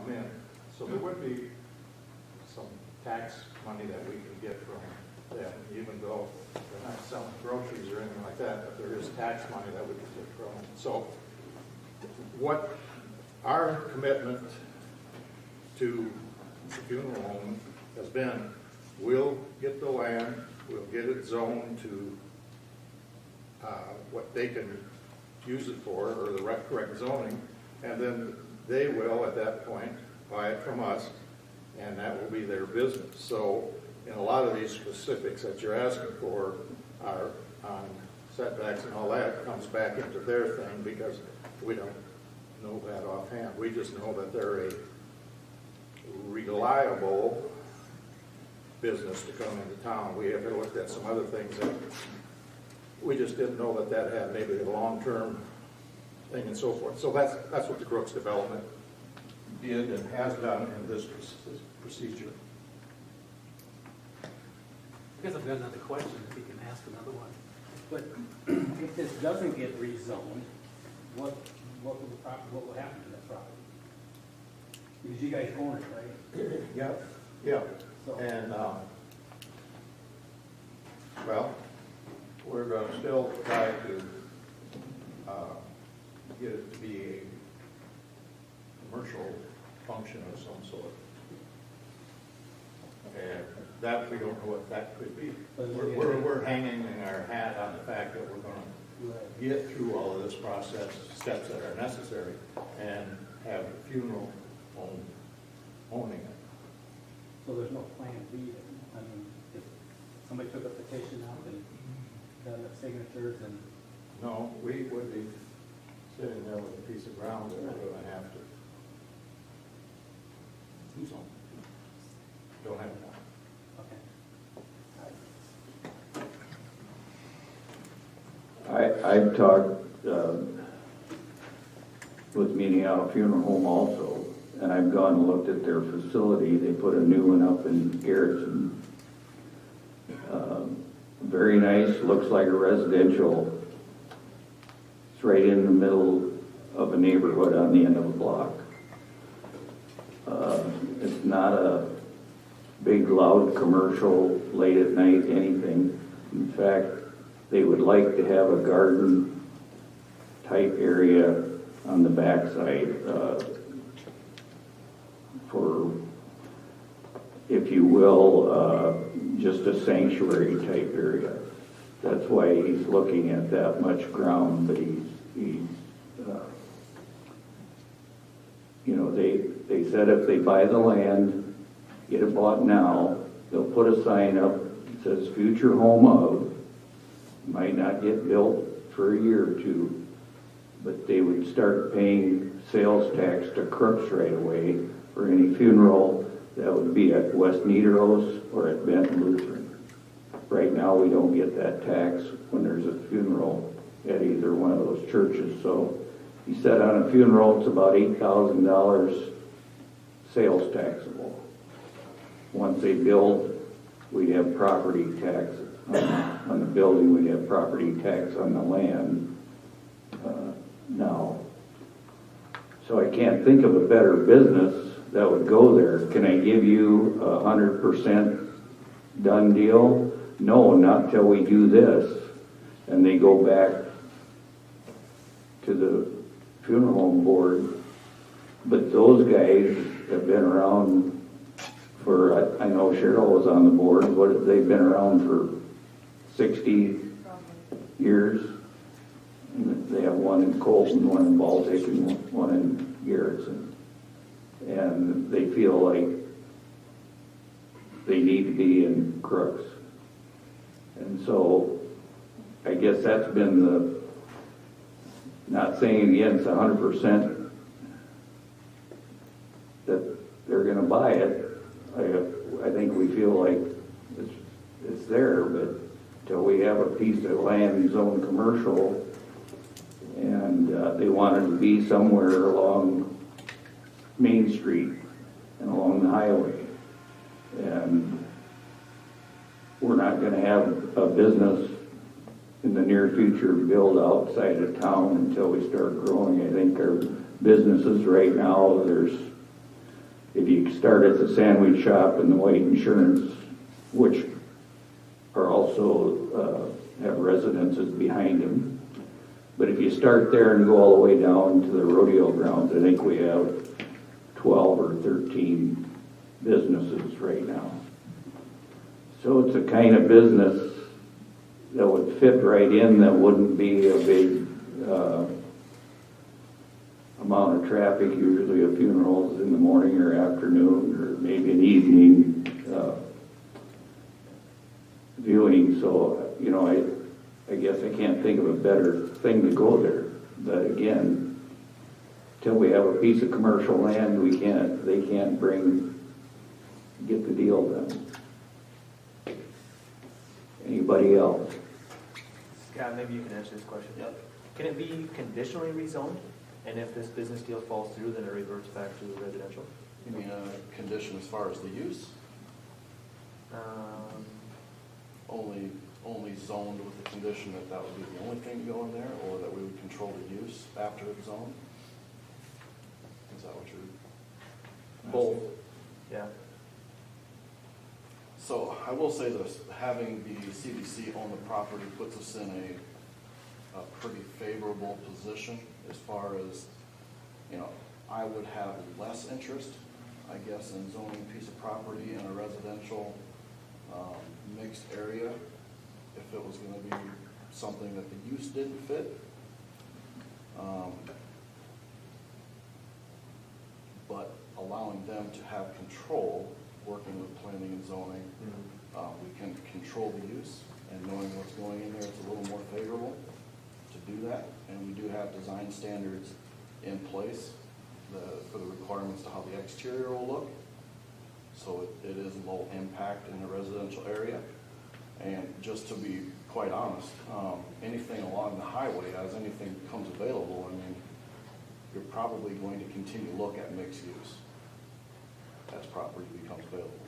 come in. So there would be some tax money that we can get from them, even though they're not selling groceries or anything like that, but there is tax money that we can get from them. So what our commitment to the funeral home has been, we'll get the land, we'll get it zoned to what they can use it for, or the correct zoning, and then they will, at that point, buy it from us, and that will be their business. So in a lot of these specifics that you're asking for are on setbacks and all that comes back into their thing, because we don't know that offhand. We just know that they're a reliable business to come into town. We have looked at some other things that we just didn't know that had maybe a long-term thing and so forth. So that's what the Crooks development did and has done in this procedure. I guess I've got another question, if you can ask another one. But if this doesn't get rezoned, what will happen to that property? Because you guys own it, right? Yeah. So, And, well, we're going to still try to get it to be a commercial function of some sort. And that, we don't know what that could be. We're hanging our hat on the fact that we're going to get through all of this process, steps that are necessary, and have the funeral home owning it. so there's no plan B. I mean, if somebody took a petition out and got enough signatures and... No, we would be sitting there with a piece of ground that we're going to have to do something. Don't have time. Okay. I've talked with Minnehaha Funeral Home also, and I've gone and looked at their facility. They put a new one up in Garrison. Very nice, looks like a residential. It's right in the middle of a neighborhood on the end of a block. It's not a big, loud commercial, late at night, anything. In fact, they would like to have a garden type area on the backside for, if you will, just a sanctuary type area. That's why he's looking at that much ground, but he's you know, they said if they buy the land, get it bought now, they'll put a sign up that says future home of, might not get built for a year or two, but they would start paying sales tax to Crooks right away for any funeral that would be at West Niederos or at Benton Lutheran. Right now, we don't get that tax when there's a funeral at either one of those churches. So he said on a funeral, it's about $8,000 sales taxable. Once they build, we'd have property tax on the building, we'd have property tax on the land now. So I can't think of a better business that would go there. Can I give you 100% done deal? No, not till we do this. And they go back to the funeral home board. But those guys have been around for, I know Cheryl was on the board, but they've been around for 60 years. And they have one in Colton, one in Baltic, and one in Garrison. And they feel like they need to be in Crooks. And so I guess that's been the, not saying against 100% that they're going to buy it. I think we feel like it's there, but till we have a piece of land zoned commercial, and they want it to be somewhere along Main Street and along the highway. And we're not going to have a business in the near future build outside of town until we start growing. I think our businesses right now, there's if you start at the sandwich shop and the white insurance, which are also, have residences behind them. But if you start there and go all the way down to the rodeo grounds, I think we have 12 or 13 businesses right now. So it's a kind of business that would fit right in, that wouldn't be a big amount of traffic, usually a funeral's in the morning or afternoon, or maybe an evening viewing. So, you know, I guess I can't think of a better thing to go there. But again, till we have a piece of commercial land, they can't get the deal done. Anybody else? Scott, maybe you can answer this question. Yep. Can it be conditionally rezoned? And if this business deal falls through, then it reverts back to residential? You mean a condition as far as the use? Only zoned with the condition that that would be the only thing to go in there, or that we would control the use after it's zoned? Is that what you're? Both. Yeah. So I will say this, having the CDC own the property puts us in a pretty favorable position as far as, you know, I would have less interest, I guess, in zoning a piece of property in a residential mixed area if it was going to be something that the use didn't fit. But allowing them to have control, working with planning and zoning, we can control the use, and knowing what's going in there, it's a little more favorable to do that. And we do have design standards in place for the requirements to how the exterior will look. So it is low impact in the residential area. And just to be quite honest, anything along the highway, as anything becomes available, I mean, you're probably going to continue to look at mixed use as property becomes available.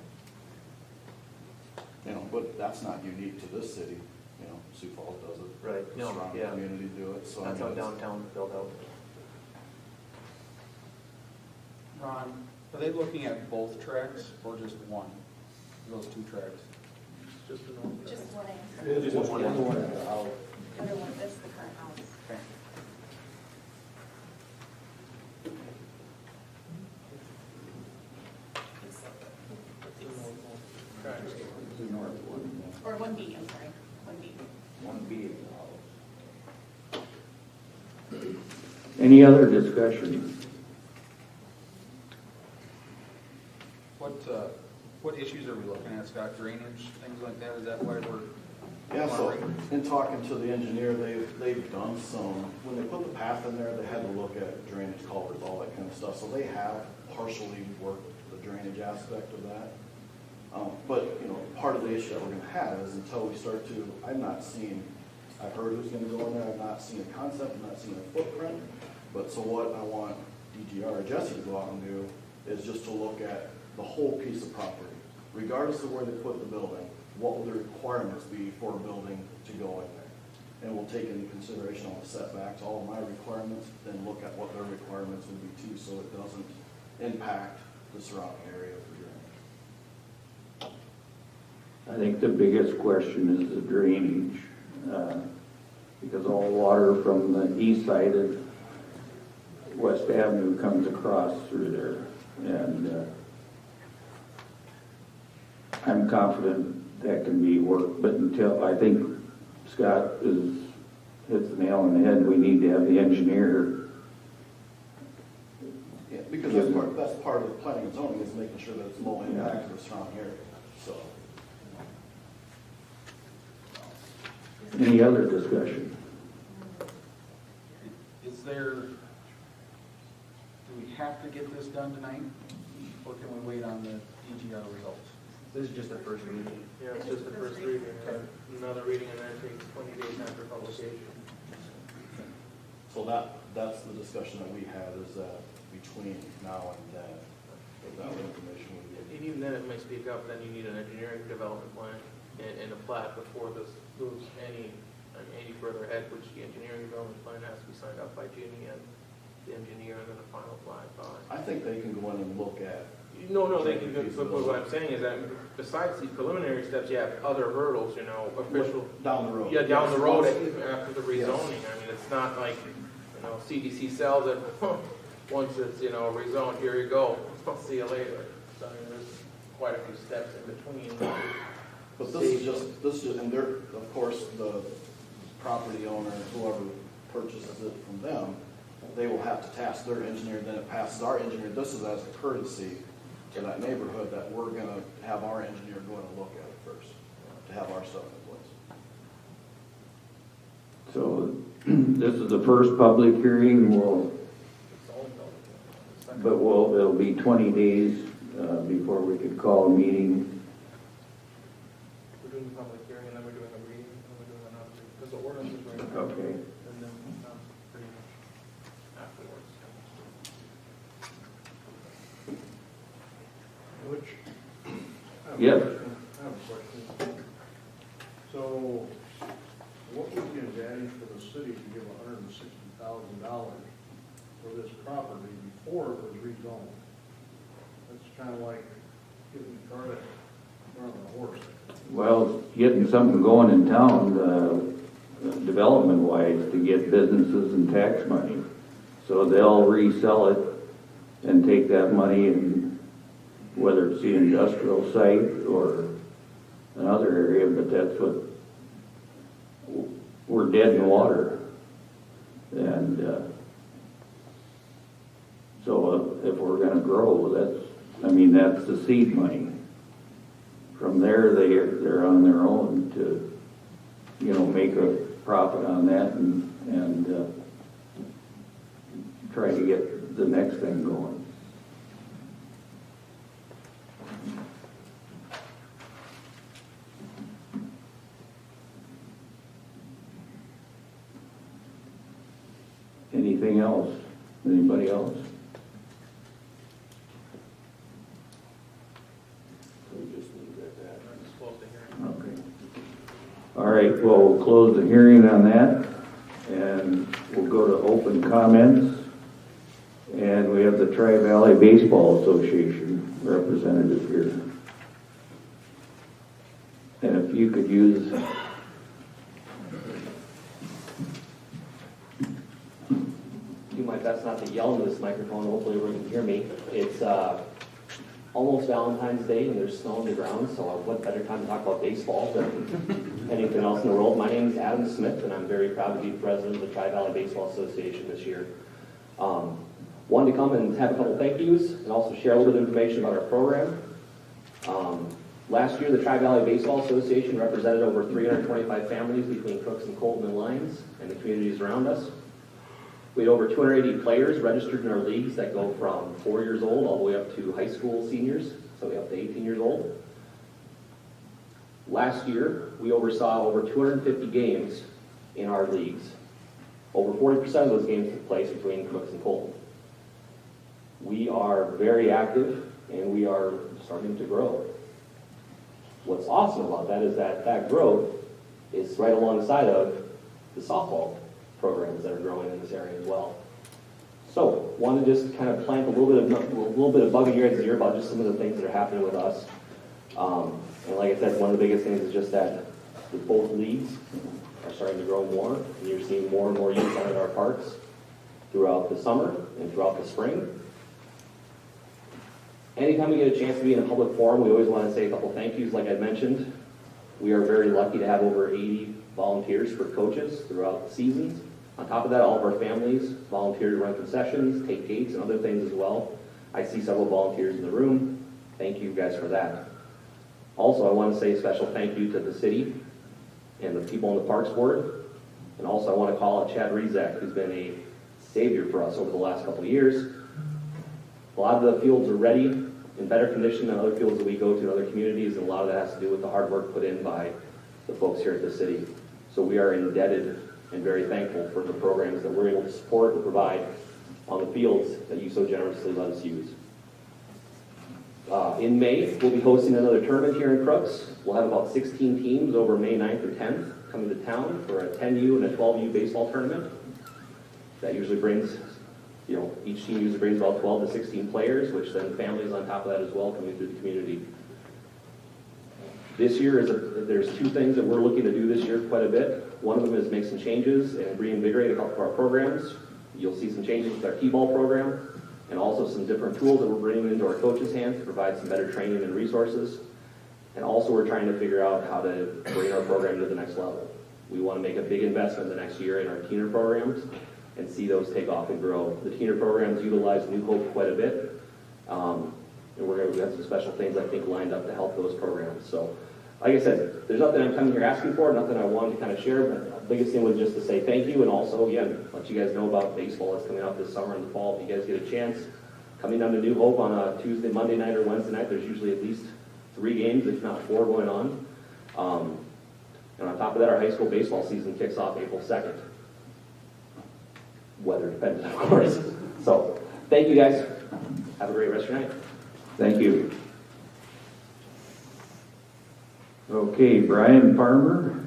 You know, but that's not unique to this city. You know, Sioux Falls does it. Right. No, Surrounding yeah. communities do it. So That's I how mean, downtown built out. Ron, are they looking at both tracks or just one? Those two tracks? Just the north. Just one answer. Just one. Other one, that's the current house. Okay. The north one. Or 1B, I'm sorry, 1B. 1B is the house. Any other discussion? What issues are we looking at, Scott? Drainage, things like that? Is that why we're? yeah, so in talking to the engineer, they've done some, when they put the path in there, they had to look at drainage culverts, all that kind of stuff. So they have partially worked the drainage aspect of that. But, you know, part of the issue that we're gonna have is until we start to, I've heard who's gonna go in there, I've not seen a concept, I've not seen a footprint. But so what I want DGR or Jesse to go out and do is just to look at the whole piece of property. Regardless of where they put the building, what will the requirements be for a building to go in there? And we'll take into consideration all the setbacks, all of my requirements, then look at what their requirements would be too, so it doesn't impact the surrounding area for drainage. I think the biggest question is the drainage, because all water from the east side of West Avenue comes across through there. And I'm confident that can be worked, but until, I think Scott hits the nail on the head, we need to have the engineer. Yeah, because that's part of the planning and zoning is making sure that it's low impact to the surrounding area, so. Any other discussion? Do we have to get this done tonight? Or can we wait on the DGR results? This is just the first reading. Yeah, it's just the first reading, another reading, and then it takes 20 days after publication. So that's the discussion that we had is that between now and then, that information would be. And even then, it may speak up, then you need an engineering development plan and a plat before this moves any further ahead, which the engineering development plan has to be signed up by J&E. the engineer and then the final plat by. I think they can go in and look at, No, they can, but what I'm saying is that besides these preliminary steps, you have other hurdles, you know, official. down the road. Yeah, down the Yes, road once- after the rezoning. I mean, it's not like, you know, CDC sells it, once it's, you know, rezoned, here you go, I'll see you later. So I mean, there's quite a few steps in between. But this is, and they're, of course, the property owner, whoever purchases it from them, they will have to task their engineer, then it passes our engineer. This is as a courtesy to that neighborhood that we're gonna have our engineer go and look at it first, to have our stuff in place. So this is the first public hearing, it'll be 20 days before we could call a meeting. We're doing the public hearing, and then we're doing a reading, and then we're doing another, because the ordinance is right now. Okay. And then, pretty much afterwards. Which, Yes. I have a question. So, what would be the advantage for the city to give $160,000 for this property before it was rezoned? That's kind of like getting the cart in front of the horse. Well, getting something going in town, development-wise, to get businesses and tax money. So they'll resell it and take that money, and whether it's the industrial site or another area, but that's what, we're dead in the water. And so if we're gonna grow, that's the seed money. From there, they're on their own to, you know, make a profit on that and try to get the next thing going. Anything else? Anybody else? Just close the hearing. Okay. All right, well, we'll close the hearing on that, and we'll go to open comments. And we have the Tri-Valley Baseball Association representative here. And if you could use... Do my best not to yell into this microphone, hopefully everyone can hear me. It's almost Valentine's Day and there's snow on the ground, so what better time to talk about baseball than anything else in the world. My name is Adam Smith, and I'm very proud to be the president of the Tri-Valley Baseball Association this year. Wanted to come and have a couple thank yous and also share a little bit of information about our program. Last year, the Tri-Valley Baseball Association represented over 325 families between Crooks and Colton and Lyons and the communities around us. We had over 280 players registered in our leagues that go from 4 years old all the way up to high school seniors, so up to 18 years old. Last year, we oversaw over 250 games in our leagues. Over 40% of those games took place between Crooks and Colton. We are very active, and we are starting to grow. What's awesome about that is that growth is right alongside of the softball programs that are growing in this area as well. So, want to just kind of plant a little bit of bug in your guys' ear about just some of the things that are happening with us. And like I said, one of the biggest things is just that both leagues are starting to grow more, and you're seeing more and more youth out at our parks throughout the summer and throughout the spring. Anytime we get a chance to be in a public forum, we always want to say a couple thank yous, like I mentioned. We are very lucky to have over 80 volunteers for coaches throughout the seasons. On top of that, all of our families volunteer to run concessions, take gates, and other things as well. I see several volunteers in the room. Thank you guys for that. Also, I want to say a special thank you to the city and the people on the Parks Board. And also, I want to call out Chad Rezak, who's been a savior for us over the last couple of years. A lot of the fields are ready, in better condition than other fields that we go to in other communities, and a lot of that has to do with the hard work put in by the folks here at the city. So we are indebted and very thankful for the programs that we're able to support and provide on the fields that you so generously let us use. In May, we'll be hosting another tournament here in Crooks. We'll have about 16 teams over May 9th or 10th coming to town for a 10U and a 12U baseball tournament. That usually brings each team usually brings about 12 to 16 players, which then families on top of that as well coming through the community. This year, there's two things that we're looking to do this year quite a bit. One of them is make some changes and reinvigorate a couple of our programs. You'll see some changes with our T-ball program and also some different tools that we're bringing into our coaches' hands to provide some better training and resources. And also we're trying to figure out how to bring our program to the next level. We want to make a big investment the next year in our teener programs and see those take off and grow. The teener programs utilize New Hope quite a bit. And we have some special things I think lined up to help those programs. So like I said, there's nothing I'm coming here asking for, nothing I wanted to kind of share, but the biggest thing was just to say thank you and also, again, let you guys know about baseball that's coming out this summer and the fall. If you guys get a chance, coming down to New Hope on a Tuesday, Monday night, or Wednesday night, there's usually at least 3 games, if not 4 going on. And on top of that, our high school baseball season kicks off April 2nd. Weather dependent, of course. So, thank you guys. Have a great rest of your night. Thank you. Okay, Brian Farmer.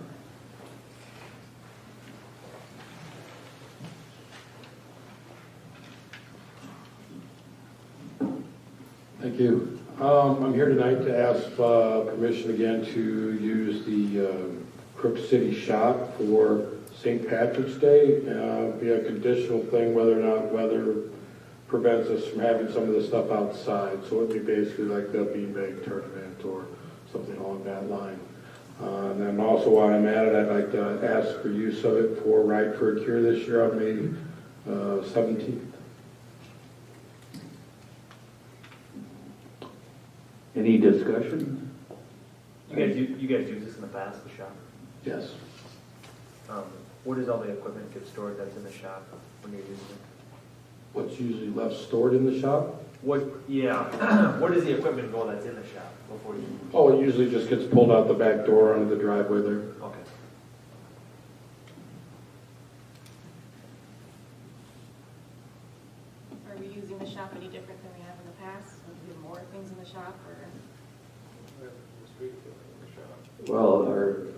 Thank you. I'm here tonight to ask permission again to use the Crook City shop for St. Patrick's Day. Be a conditional thing whether or not weather prevents us from having some of this stuff outside. So it would be basically like the beanbag tournament or something along that line. And then also while I'm at it, I'd like to ask for use of it for Ride for a Cure this year on May 17th. Any discussion? You guys use this in the past, the shop? Yes. Where does all the equipment get stored that's in the shop when you're using it? What's usually left stored in the shop? Where does the equipment go that's in the shop before you? Oh, it usually just gets pulled out the back door onto the driveway there. Okay. Are we using the shop any different than we have in the past? Do we have more things in the shop or? Well,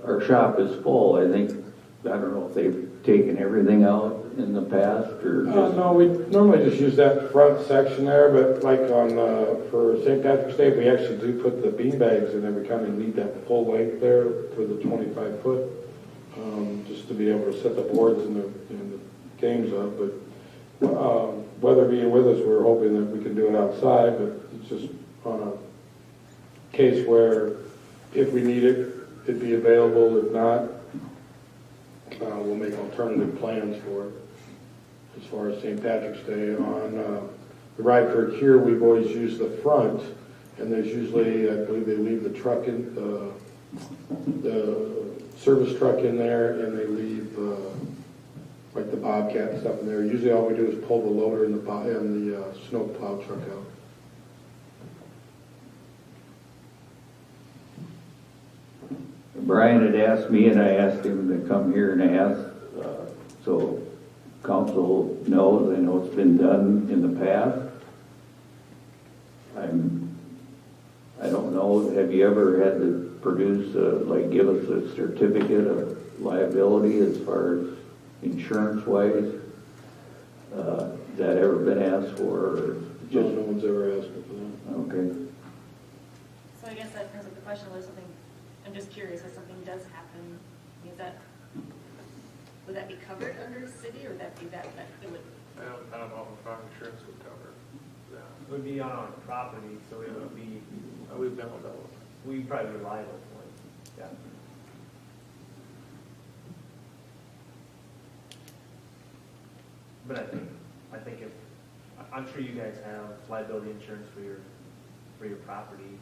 our shop is full. I think, I don't know if they've taken everything out in the past or just... No, we normally just use that front section there, but like for St. Patrick's Day, we actually do put the bean bags in there. We kind of need that full length there for the 25 foot, just to be able to set the boards and the games up. But weather being with us, we're hoping that we can do it outside, but it's just on a case where if we need it, it'd be available. If not, we'll make alternative plans for it. As far as St. Patrick's Day, on the Ride for a Cure, we've always used the front, and there's usually, I believe they leave the truck in, the service truck in there, and they leave like the Bobcat and stuff in there. Usually all we do is pull the loader and the snow plow truck out. Brian had asked me, and I asked him to come here and ask, so council knows. I know it's been done in the past. I don't know, have you ever had to produce, give us a certificate of liability as far as insurance-wise? Has that ever been asked for? Or No one's ever asked me for that. Okay. So I guess that brings up the question of something, I'm just curious, if something does happen, would that be covered under city, or would that be that it would? I don't know if our insurance would cover that. It would be on our property, so it would be, We've been on those. we'd probably be liable for it. Yeah. But I think I'm sure you guys have liability insurance for your property.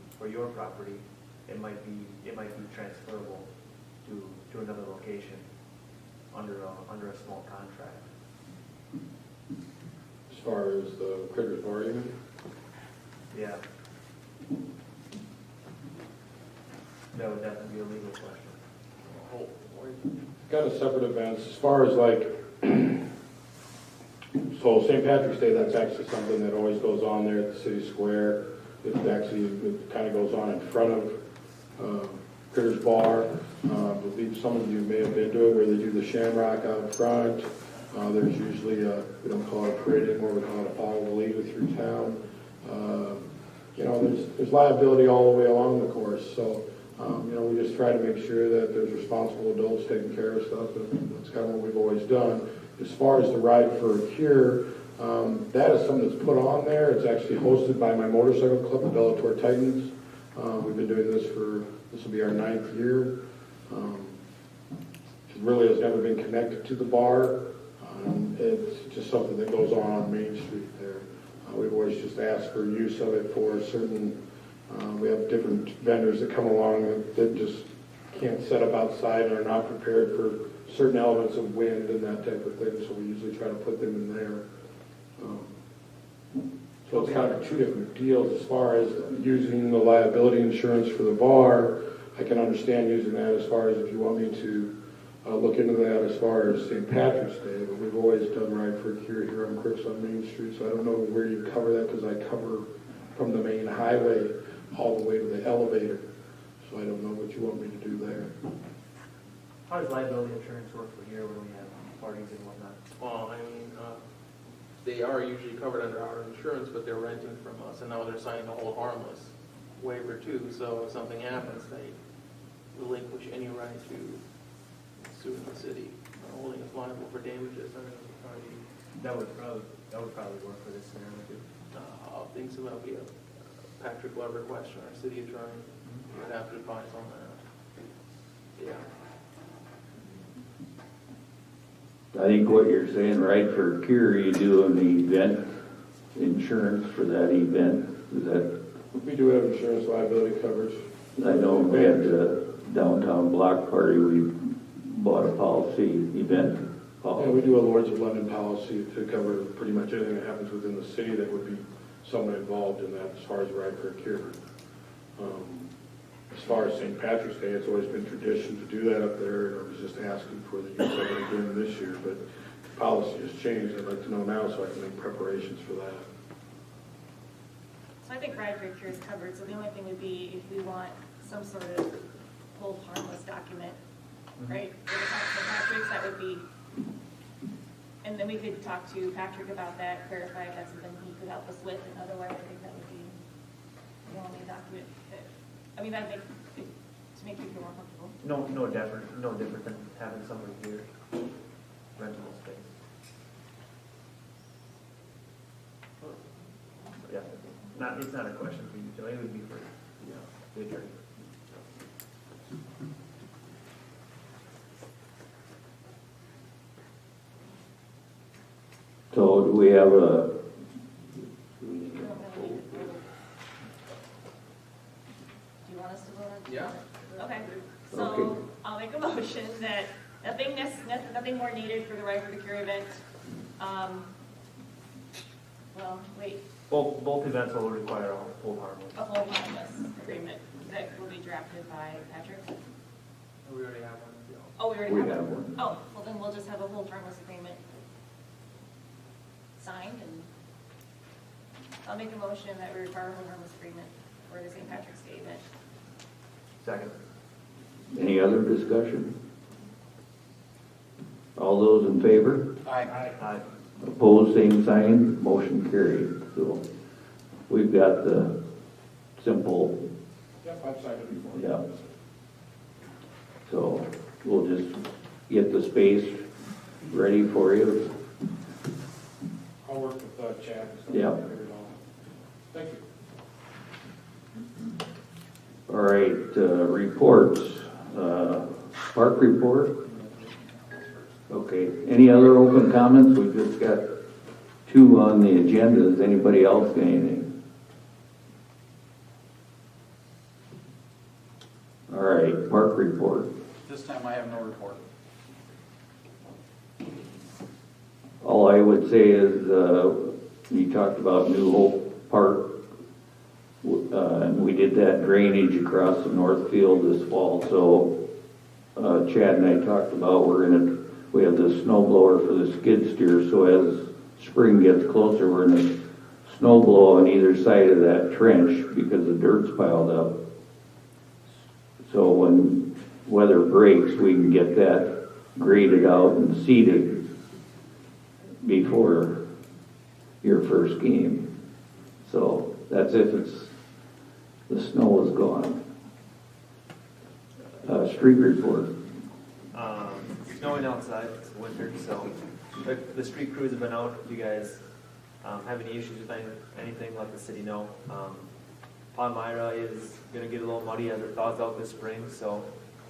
It might be transferable to another location under a small contract. As far as the Critters Bar, you mean? Yeah. That would definitely be a legal question. Got a separate events. As far as so St. Patrick's Day, that's actually something that always goes on there at the city square. It kind of goes on in front of Critters Bar. I believe some of you may have been to it, where they do the Shamrock out front. There's usually, we don't call it a parade anymore, we call it a follow the leader through town. You know, there's liability all the way along the course, so, you know, we just try to make sure that there's responsible adults taking care of stuff, and that's kind of what we've always done. As far as the Ride for a Cure, that is something that's put on there. It's actually hosted by my motorcycle club, the Bellator Titans. We've been doing this this will be our 9th year. It really has never been connected to the bar. It's just something that goes on Main Street there. We've always just asked for use of it for certain, we have different vendors that come along that just can't set up outside and are not prepared for certain elements of wind and that type of thing, so we usually try to put them in there. So it's kind of two different deals. As far as using the liability insurance for the bar, I can understand using that as far as if you want me to look into that as far as St. Patrick's Day, but we've always done Ride for a Cure here on Crooks on Main Street, so I don't know where you cover that because I cover from the main highway all the way to the elevator, so I don't know what you want me to do there. How does liability insurance work for here when we have parties and whatnot? Well, I mean, they are usually covered under our insurance, but they're renting from us, and now they're signing a hold harmless waiver too, so if something happens, they relinquish any right to sue the city, holding us liable for damages. I mean, That would probably work for this scenario too. I think so. That'll be a Patrick Glover question, our city attorney would have to advise on that. Yeah. I think what you're saying, Ride for a Cure, you do an event insurance for that event. Is that? We do have insurance liability coverage. I know we had the downtown block party, we bought a policy, event policy. Yeah, we do a Lords of London policy to cover pretty much anything that happens within the city that would be someone involved in that as far as Ride for a Cure. As far as St. Patrick's Day, it's always been tradition to do that up there, and I was just asking for the use of it again this year, but the policy has changed. I'd like to know now so I can make preparations for that. So I think Ride for a Cure is covered, so the only thing would be if we want some sort of hold harmless document, right? For the St. Patrick's, that would be, and then we could talk to Patrick about that, clarify if that's something he could help us with, and otherwise I think that would be the only document that, I mean, that'd make, to make you feel more comfortable. No different than having somebody here renting a space. So, yeah, it's not a question for you, Joe. It would be for the attorney. So do we have a, Do you want us to vote on? Yeah. Okay, Okay. so I'll make a motion that nothing more needed for the Ride for the Cure event. Well, wait, Both events will require a hold harmless. a hold harmless agreement that will be drafted by Patrick. We already have one. Yeah. Oh, we already we have have one. one. Oh, well then we'll just have a hold harmless agreement signed, and I'll make a motion that we require a hold harmless agreement for the St. Patrick's Day event. Second. Any other discussion? All those in favor? Aye. Opposed, same sign, motion carried. So we've got the simple, Yep, I've signed it before. yeah. So we'll just get the space ready for you. I'll work with Chad and stuff. Yeah. Figure it out. Thank you. All right, reports. Park report. Okay, any other open comments? We've just got 2 on the agenda. Does anybody else got anything? All right, park report. This time I have no report. All I would say is, you talked about New Hope Park, and we did that drainage across the north field this fall, so Chad and I talked about we have the snow blower for the skid steer, so as spring gets closer, we're gonna snow blow on either side of that trench because the dirt's piled up. So when weather breaks, we can get that graded out and seeded. before your first game. So that's if the snow is gone. Street report. Snowing outside, it's winter, so the street crews have been out. If you guys have any issues with anything, let the city know. Palmyra is going to get a little muddy as it thaws out this spring, so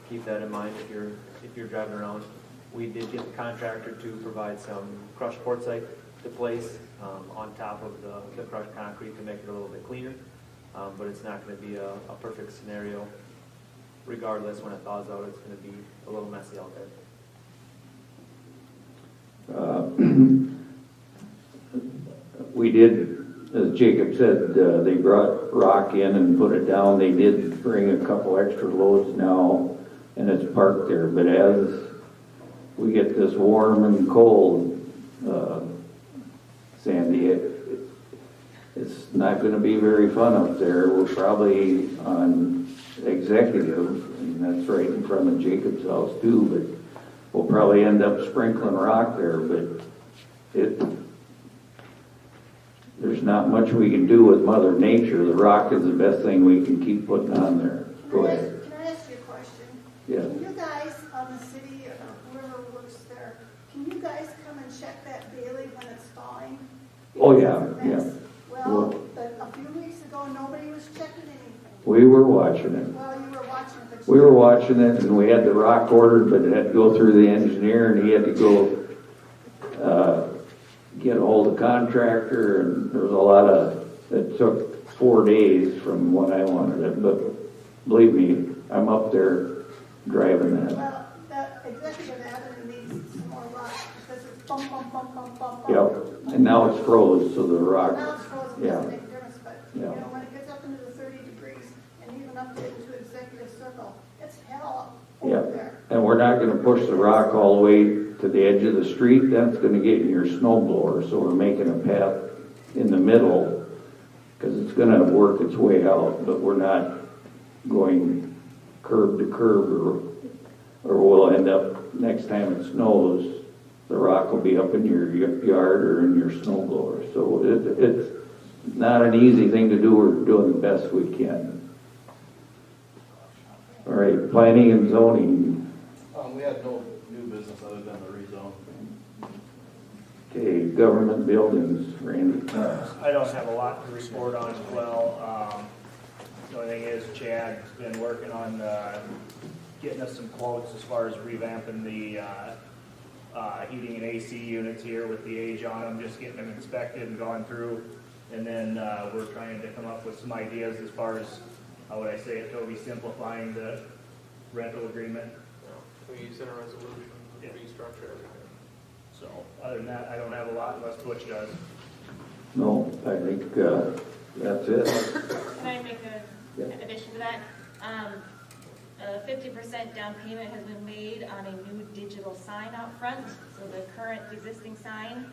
keep that in mind if you're driving around. We did get the contractor to provide some crushed quartzite to place on top of the crushed concrete to make it a little bit cleaner, but it's not going to be a perfect scenario. Regardless, when it thaws out, it's going to be a little messy out there. We did, as Jacob said, they brought rock in and put it down. They did bring a couple extra loads now, and it's parked there. But as we get this warm and cold, Sandy, it's not going to be very fun up there. We're probably on Executive, and that's right in front of Jacob's house too, but we'll probably end up sprinkling rock there, but there's not much we can do with Mother Nature. The rock is the best thing we can keep putting on there. Go ahead. Can I ask you a question? Yeah. Can you guys on the city or whoever works there, can you guys come and check that daily when it's thawing? Oh, yeah, yeah. Well, but a few weeks ago, nobody was checking anything. We were watching it. Well, you were watching it. But We were watching it, and we had the rock ordered, but it had to go through the engineer, and he had to go get a hold of the contractor, and there was a lot of, it took 4 days from when I wanted it, but believe me, I'm up there driving that. Well, that Executive Avenue needs some more rock because it's bump, bump, bump, bump, bump, bump. Yep, and now it's froze, so the rock, Now it's frozen, yeah. doesn't make a difference, but, you Yeah. know, when it gets up into the 30 degrees and even up to Executive Circle, it's hell over Yeah, there. and we're not gonna push the rock all the way to the edge of the street. That's gonna get in your snow blower, so we're making a path in the middle, because it's gonna work its way out, but we're not going curb to curb, or we'll end up, next time it snows, the rock will be up in your yard or in your snow blower. So it's not an easy thing to do. We're doing the best we can. All right, planning and zoning. We had no new business other than the rezone. Okay, government buildings, Randy. I don't have a lot to report on as well. The only thing is Chad's been working on getting us some quotes as far as revamping the heating and AC units here with the age on them, just getting them inspected and gone through. And then we're trying to come up with some ideas as far as, how would I say it, Toby, simplifying the rental agreement. We sent a resolution to restructure everything. So other than that, I don't have a lot unless Butch does. No, I think that's it. Can I make an addition to that? 50% down payment has been made on a new digital sign out front. So the current existing sign,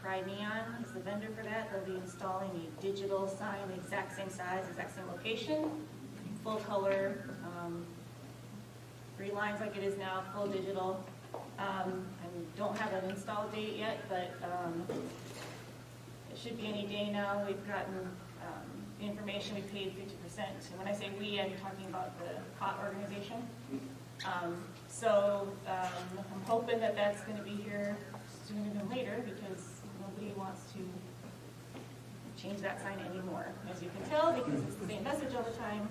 Pride Neon is the vendor for that. They'll be installing a digital sign, the exact same size, exact same location, full color, 3 lines like it is now, full digital. I don't have an install date yet, but it should be any day now. We've gotten the information. We paid 50%. And when I say we, I'm talking about the COT organization. So I'm hoping that that's going to be here sooner than later, because nobody wants to change that sign anymore, as you can tell, because it's the same message all the time.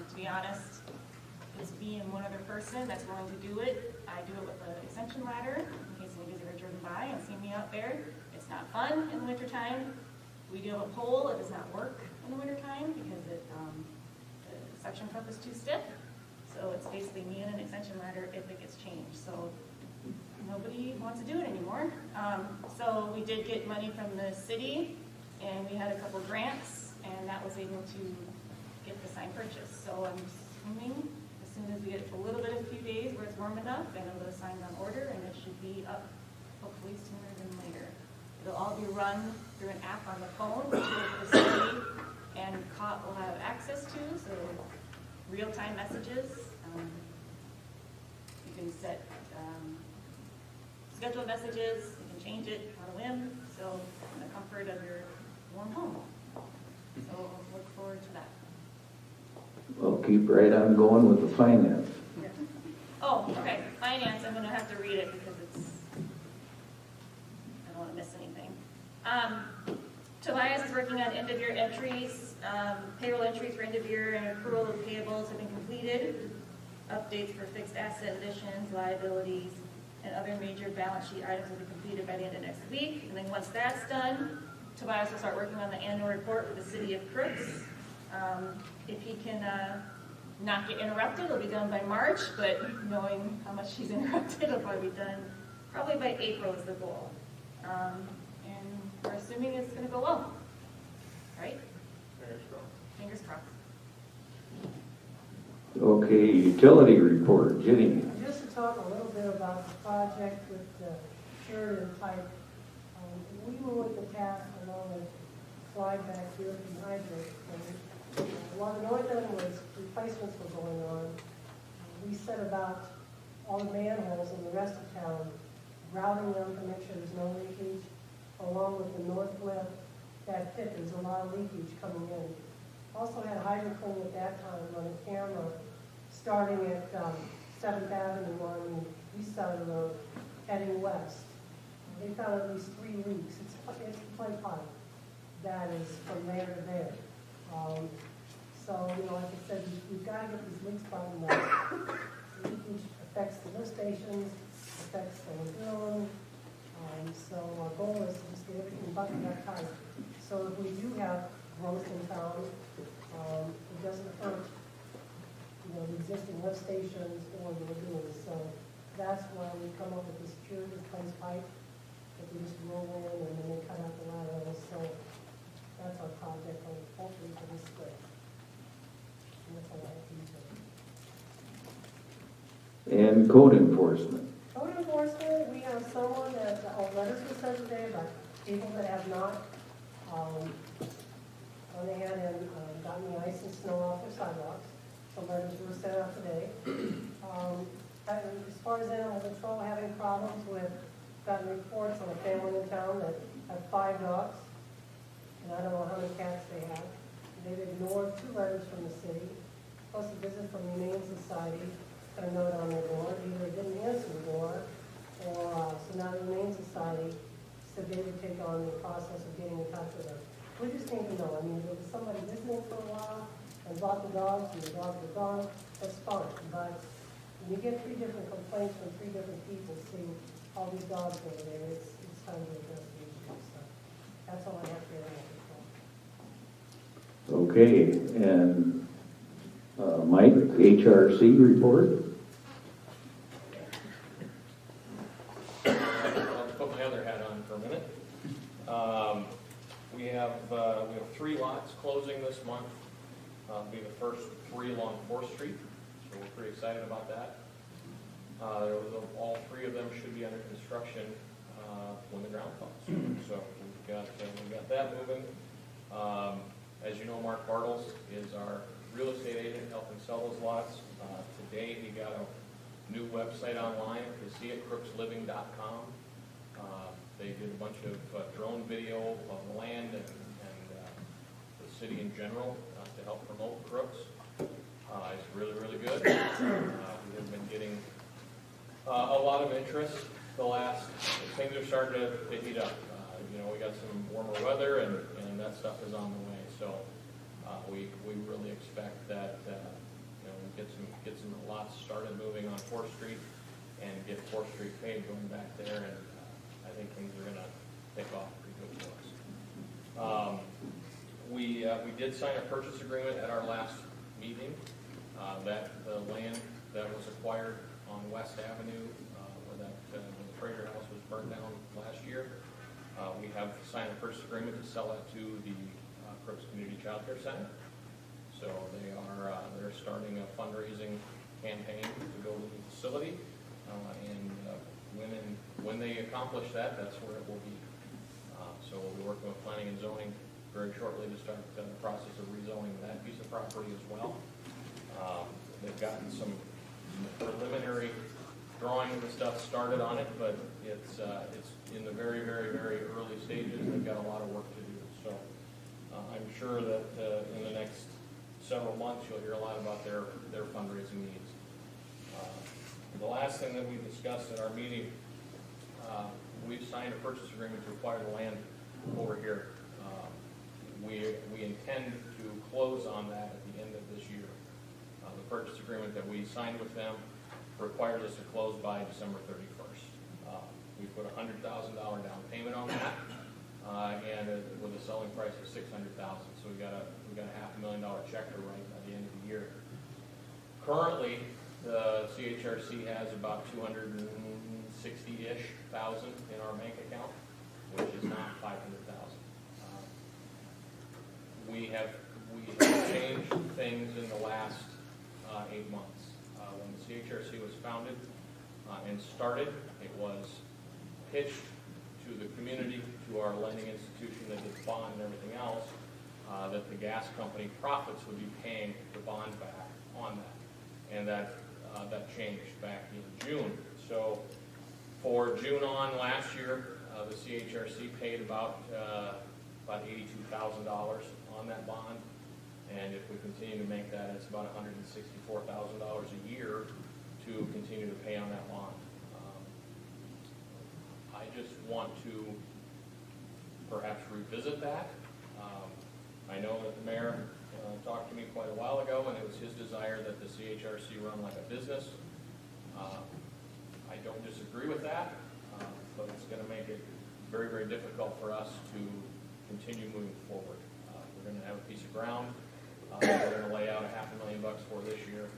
To be honest, it's me and one other person that's willing to do it. I do it with an extension ladder, in case anybody's ever driven by and seen me out there. It's not fun in the wintertime. We do have a pole. It does not work in the wintertime because the suction cup is too stiff. So it's basically me and an extension ladder if it gets changed. So nobody wants to do it anymore. So we did get money from the city, and we had a couple grants, and that was able to get the sign purchased. So I'm assuming as soon as we get a little bit of a few days where it's warm enough, I know the sign's on order, and it should be up hopefully sooner than later. It'll all be run through an app on the phone, which the city and COT will have access to, so real-time messages. You can set scheduled messages, you can can change it on a whim, so in the comfort of your warm home. So look forward to that. Well, keep right on going with the finance. Oh, okay, finance, I'm gonna have to read it because it's, I don't wanna miss anything. Tobias is working on end of year entries, payroll entries for end of year and accrual of payables have been completed. Updates for fixed asset additions, liabilities, and other major balance sheet items will be completed by the end of next week. And then once that's done, Tobias will start working on the annual report for the city of Crooks. If he can not get interrupted, it'll be done by March, but knowing how much he's interrupted, it'll probably be done probably by April is the goal. And we're assuming it's gonna go well, right? Fingers crossed. Fingers crossed. Okay, utility report, Jenny. Just to talk a little bit about the project with the Sheridan pipe. We were with the task along with slide back here from hydrant. While the north end was replacements were going on, we set about all the manholes in the rest of town, grouting them to make sure there's no leakage, along with the north lip, that pit, there's a lot of leakage coming in. Also had hydrant cleaning at that time on a camera, starting at 7th Avenue on the east side of the road, heading west. They found at least 3 leaks. It's the play pipe that is from there to there. So, like I said, we've got to get these leaks buttoned up. Leakage affects the lift stations, affects the lagoon. So our goal is to just get everything buttoned up tight. So if we do have growth in town, it doesn't hurt, the existing lift stations or the lagoons. So that's why we come up with this pure replace pipe that we just roll in and then they cut out the laterals. So that's our project, hopefully for this spring. And that's all I have to say. And code enforcement. Code enforcement, we have someone that, letters were sent today about people that have not gone ahead and gotten the ice and snow off their sidewalks. So letters were sent out today. As far as animal control, having problems with, gotten reports on a family in town that have 5 dogs, and I don't know how many cats they have. They've ignored 2 letters from the city, plus a visit from the Humane Society, put a note on their door, either it didn't answer the door, or so now the Humane Society said they would take on the process of getting in touch with them. We just need to know, I mean, if somebody visiting for a while and brought the dogs and the dogs were gone, that's fine. But when you get 3 different complaints from 3 different people seeing all these dogs over there, it's time to address the issue. So that's all I have for you. Okay, and Mike, HRC report. I'll put my other hat on for a minute. We have 3 lots closing this month. It'll be the first 3 along 4th Street, so we're pretty excited about that. All 3 of them should be under construction when the ground falls. So we've got that moving. As you know, Mark Bartles is our real estate agent helping sell those lots. Today he got a new website online, you see it, crooksliving.com. They did a bunch of drone video of the land and the city in general to help promote Crooks. It's really, really good. We have been getting a lot of interest. Things are starting to heat up. We got some warmer weather and that stuff is on the way. So we really expect that we get some lots started moving on 4th Street and get 4th Street paved going back there, and I think things are going to take off pretty good for us. We did sign a purchase agreement at our last meeting. That the land that was acquired on West Avenue, where the Trader House was burned down last year, we have signed a purchase agreement to sell that to the Crooks Community Child Care Center. So they're starting a fundraising campaign to build a new facility, and when they accomplish that, that's where it will be. So we'll be working with planning and zoning very shortly to start the process of rezoning that piece of property as well. They've gotten some preliminary drawing and stuff started on it, but it's in the very, very, very early stages. They've got a lot of work to do. So I'm sure that in the next several months, you'll hear a lot about their fundraising needs. The last thing that we discussed at our meeting, we've signed a purchase agreement to acquire the land over here. We intend to close on that at the end of this year. The purchase agreement that we signed with them requires us to close by December 31st. We put a $100,000 down payment on that, and with a selling price of $600,000. So we got a $500,000 check to write by the end of the year. Currently, the CHRC has about $260-ish thousand in our bank account, which is not $500,000. We have changed things in the last 8 months. When the CHRC was founded and started, it was pitched to the community, to our lending institution that did the bond and everything else, that the gas company profits would be paying the bond back on that. And that changed back in June. So for June on last year, the CHRC paid about $82,000 on that bond. And if we continue to make that, it's about $164,000 a year to continue to pay on that bond. I just want to perhaps revisit that. I know that the mayor talked to me quite a while ago, and it was his desire that the CHRC run like a business. I don't disagree with that, but it's going to make it very, very difficult for us to continue moving forward. We're going to have a piece of ground we're going to lay out $500,000 for this year,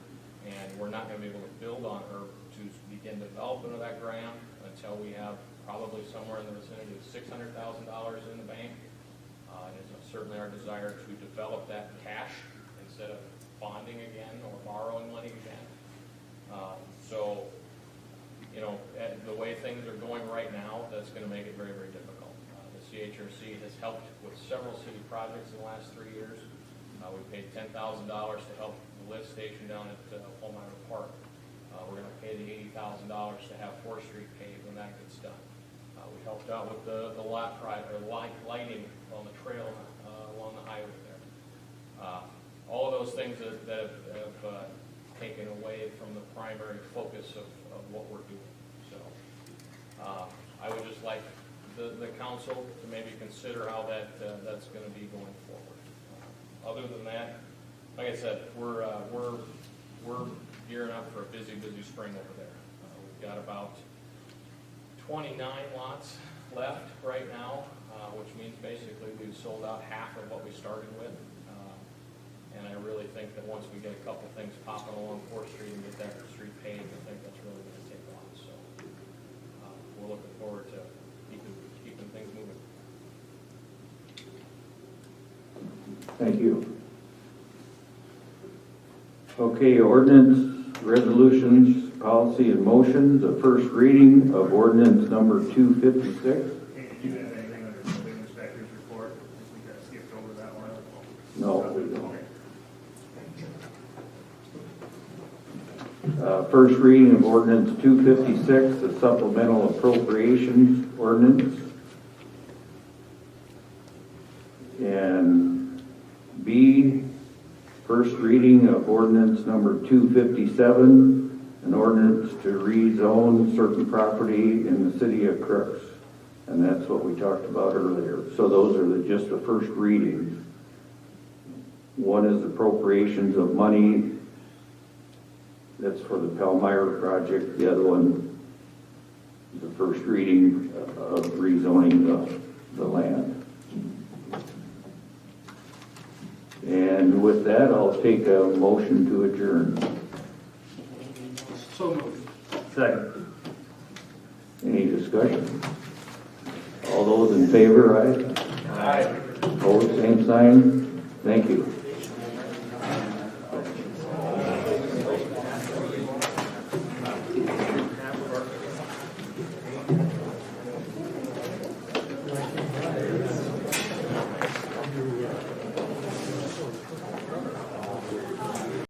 and we're not going to be able to build on or to begin development of that ground until we have probably somewhere in the vicinity of $600,000 in the bank. It's certainly our desire to develop that cash instead of bonding again or borrowing money again. So, you know, the way things are going right now, that's going to make it very, very difficult. The CHRC has helped with several city projects in the last 3 years. We paid $10,000 to help the lift station down at Palmyra Park. We're going to pay the $80,000 to have 4th Street paved when that gets done. We helped out with the lighting on the trail along the highway there. All of those things that have taken away from the primary focus of what we're doing. So I would just like the council to maybe consider how that's going to be going forward. Other than that, like I said, we're gearing up for a busy spring over there. We've got about 29 lots left right now, which means basically we've sold out half of what we started with. And I really think that once we get a couple things popping along 4th Street and get that street paved, I think that's really going to take off. So we're looking forward to keeping things moving. Thank you. Okay, ordinance, resolutions, policy, and motion. The first reading of ordinance number 256. Hey, did you have anything under the building inspector's report? We got skipped over that one. No, we don't. Okay. First reading of ordinance 256, the supplemental appropriations ordinance. And B, first reading of ordinance number 257, an ordinance to rezone certain property in the city of Crooks. And that's what we talked about earlier. So those are just the first readings. One is appropriations of money. That's for the Palmyra project. The other one is the first reading of rezoning the land. And with that, I'll take a motion to adjourn. So moved. Second. Any discussion? All those in favor, aye? Aye. Opposed, same sign. Thank you.